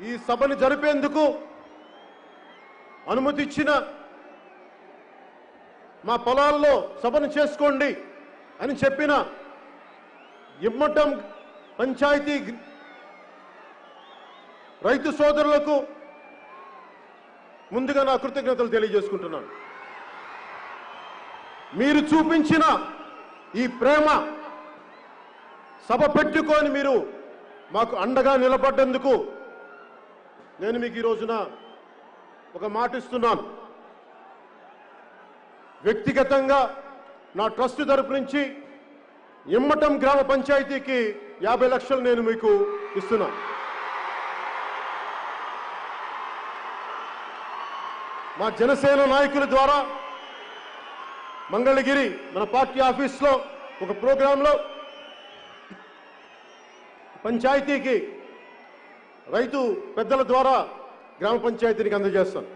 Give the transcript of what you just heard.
ఈ సభను జరిపేందుకు అనుమతి ఇచ్చిన మా పొలాల్లో సభను చేసుకోండి అని చెప్పిన ఇమ్మటం పంచాయతీ రైతు సోదరులకు ముందుగా నా కృతజ్ఞతలు తెలియజేసుకుంటున్నాను. మీరు చూపించిన ఈ ప్రేమ, సభ పెట్టుకొని మీరు మాకు అండగా నిలబడ్డందుకు నేను మీకు ఈ రోజున ఒక మాట ఇస్తున్నాను. వ్యక్తిగతంగా నా ట్రస్ట్ తరపు నుంచి ఇమ్మటం గ్రామ పంచాయతీకి 50 లక్షలు నేను మీకు ఇస్తున్నాను. మా జనసేన నాయకుల ద్వారా మంగళగిరి మన పార్టీ ఆఫీస్లో ఒక ప్రోగ్రాంలో పంచాయతీకి రైతు పెద్దల ద్వారా గ్రామ పంచాయతీకి అందజేస్తాను.